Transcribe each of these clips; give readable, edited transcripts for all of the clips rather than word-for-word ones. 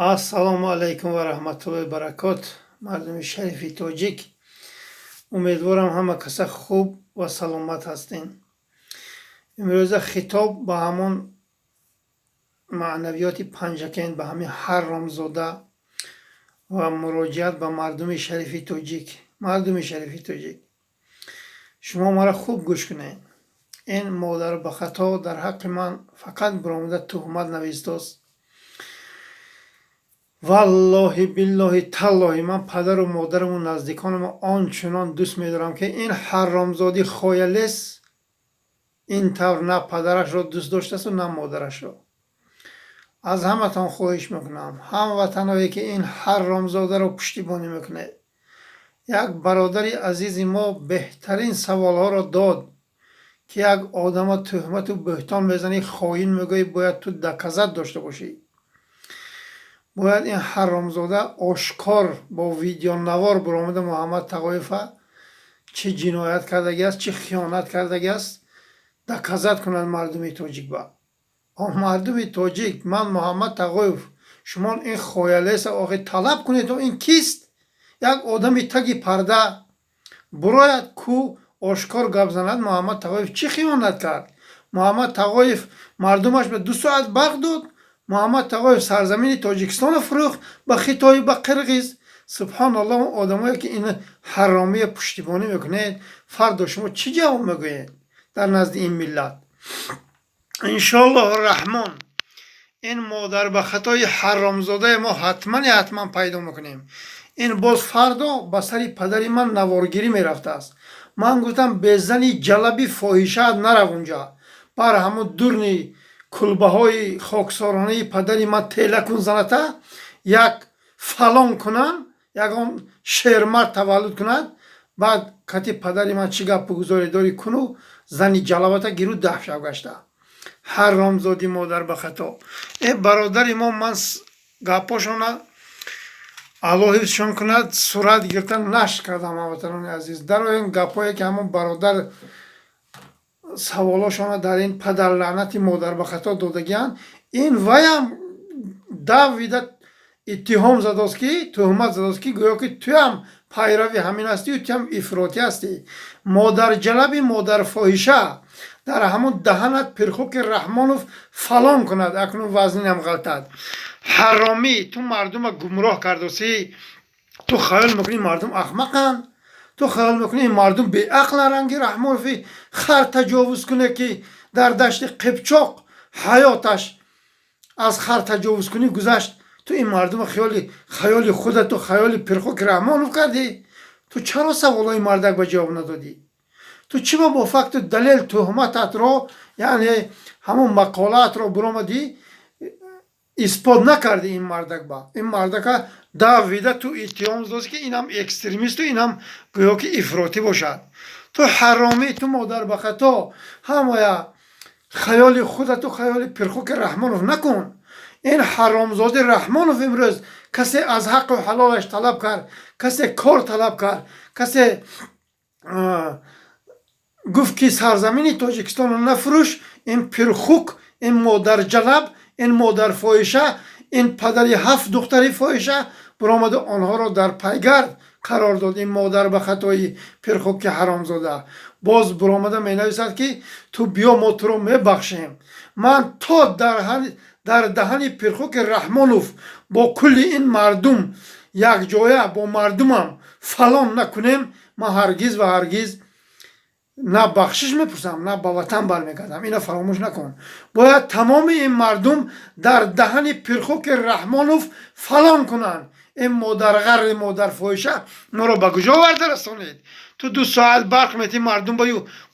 ассалому алайкум ва раҳматуллоҳи ва баракот. Мардуми шарифи тоҷик, умедворам ҳама каса хуб ва саломат ҳастен. имрӯза хитоб ба ҳамон маънавиёти панҷакайн, ба ҳамин ҳарромзода ва муроҷиат ба мардуми шарифи тоҷик. Мардуми шарифи тоҷик, шумо маро хуб гӯш кунед. ин модару ба хато дар ҳаққи ман фақат биромада тӯҳмат навистааст. валлоҳи биллоҳи таллоҳи ман падару модараму наздиконаму ончунон дӯст медорам, ки ин ҳарромзоди хоялес ин тавр на падарашро дӯст доштасту на модарашро. аз ҳаматон хоҳиш мекунам, ҳамватанове ки ин ҳарромзодаро пуштибонӣ мекунед. як бародари азизи мо беҳтарин саволҳоро дод, ки як одама тӯҳмату бӯҳтон мезанӣ, хоин мегӯӣ, бояд ту доказат дошта бошӣ. бояд ин ҳарромзода ошкор бо видеонавор биромада Муҳаммад Тағоифа чӣ ҷиноят кардагиаст, чӣ хиёнат кардагиаст, доказат кунад мардуми тоҷик. ба мардуми тоҷик, ман Муҳаммад Тағоиф, шумо ин хоялеса охи талаб кунед, то ин кист? як одами таги парда бурояд ку ошкор гап занад. Муҳаммад Тағоиф чӣ хиёнат кард? Муҳаммад Тағоиф мардумаш ба 2 соат барқ дод. Муҳаммад Тағоиф сарзамини Тоҷикистоно фурӯхт ба Хитои ба Қирғиз. Субҳаналлоҳ, одамое ки ин ҳаромия пуштибонӣ мекунед, фардо шумо чӣ ҷавоб мегӯед дар назди ин миллат? иншоаллоҳу раҳмон ин модар ба хатои ҳаромзодаи мо ҳатман пайдо мекунем. ин боз фардо ба сари падари ман наворгирӣ мерафтааст. ман гуфтам безани ҷалаби фоҳишаат нарав унҷа, бар ҳамун дурни кулбаҳои хоксоронаи падари ман тела кун заната, як фалон кунам, ягон шермард таваллуд кунад, баъд кати падари ман чӣ гап гузорӣ дорӣ куну зани ҷалабата гиру даҳшав гашта. ҳарромзоди модар ба хато. бародари мо ман гапошона аллоҳ ҳифзшон кунад, сурат гирифта нашр кардам. ҳамватанони азиз, дар ин гапое ки ҳамон бародар саволошона дар ин падар лаънати модар ба хато додагиянд, ин ваям давида иттиҳом задост, ки тӯҳмат задост, ки гӯё ки туям пайрави ҳамин ҳастию, туям ифротӣ ҳастӣ. модарҷалаби модарфоҳиша дар ҳамон даҳанат пирхуки Раҳмонов фалон кунад, акнун вазнинам ғалтад. ҳаромӣ, ту мардума гумроҳ кардосӣ. ту хаёл мекунӣ мардум аҳмақанд? ту хаёл мекунӣ мардум беақлан ранги Раҳмонови хар таҷовуз куне, ки дар дашти Қипчоқ ҳаёташ аз хар таҷовузкунӣ гузашт? ту ин мардума хаёли худату хаёли пирхуки Раҳмонов кардӣ? ту чаро саволҳои мардак ба ҷавоб надодӣ? ту чима бо факту далел тӯҳмататро, яъне ҳамон мақолаатро биромадӣ исбот накарди ин мардак? ба ин мардака давида ту иттиҳом задост, ки инам экстремисту, инам гӯё ки ифротӣ бошад. ту ҳаромӣ, ту модар ба хато, ҳамая хаёли худату хаёли пирхуки Раҳмонов накун. ин ҳаромзоди Раҳмонов имрӯз касе аз ҳаққу ҳалолаш талаб кард, касе кор талаб кард, касе гуфт ки сарзамини Тоҷикистоно нафурӯш, ин пирхук, ин модарҷалаб, ин модарфоҳиша, ин падари 7 духтари фоҳиша биромаду онҳоро дар пайгард қарор дод. ин модар ба хатои пирхуки ҳаромзода боз биромада менависад, ки ту биё мо туро мебахшем. ман то дар даҳани пирхуки Раҳмонов бо кулли ин мардум якҷоя бо мардумам фалон накунем, ман ҳаргиз ва ҳаргиз на бахшиш мепурсам, на ба ватан бармегардам. ина фаромӯш накун. бояд тамоми ин мардум дар даҳани пирхуки Раҳмонов фалон кунанд. ин модарғарри модарфоҳиша моро ба куҷо варда расонед? ту 2 соат барқ метӣ, мардум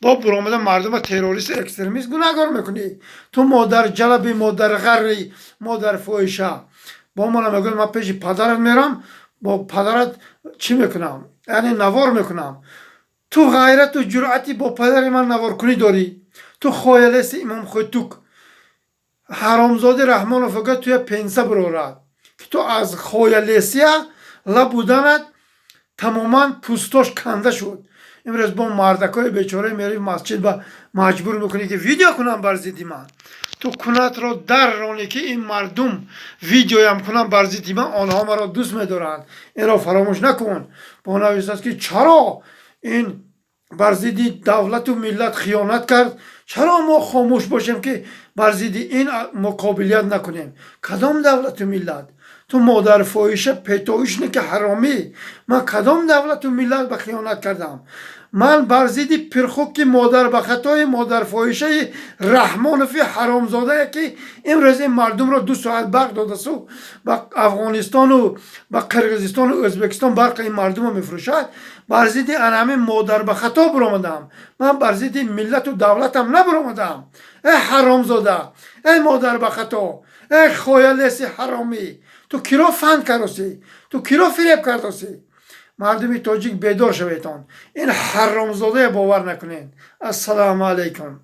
бо биромада мардума террорист экстремист гунаҳгор мекунӣ. ту модарҷалаби модарғарри модарфоҳиша бо мана мегӯӣ ман пеши падарат мерам, бо падарат чӣ мекунам, яъне навор мекунам. ту ғайрату ҷуръати бо падари ман наворкунӣ дорӣ? ту хоялеси имом Хотук, ҳаромзоди Раҳмонов ага туя пенса бирорад, ки ту аз хоялесия лабуданат тамоман пӯстош канда шуд. имрӯз бо мардакои бечораи мери масҷид ба маҷбур мекунӣ, ки видео кунам бар зидди ман. ту تو کنت را در رانی که این مردم ویدیو هم کنن بر ضد من، آنها مرا دوست می‌دارند. این را فراموش نکن. با نویس است که چرا این بر ضد دولت و ملت خیانت کرد، چرا ما خاموش باشیم که بر ضد این مقابلیت نکنیم؟ کدام دولت و ملت؟ تو مادر فاحشه پیتایش که حرامی. من کدام دولت و ملت به خیانت کردم؟ من بر ضد پرخوک مادر به خطای مادر فاحشه رحمانفی حرامزاده که امروز این مردم را 2 ساعت برق داده سو به افغانستان و به قرقیزستان و ازبکستان برق این مردم را میفروشد، بر ضد همه مادر به خطا برآمدم. من بر ضد ملت و دولتم نبرآمدم. ای حرامزاده، ای مادر به خطا، ای خایلیس حرامی، تو کی را فند کردی؟ تو کی را فریب کردی؟ مردم تاجیک بیدار شویتان. این حرامزاده باور نکنین. السلام علیکم.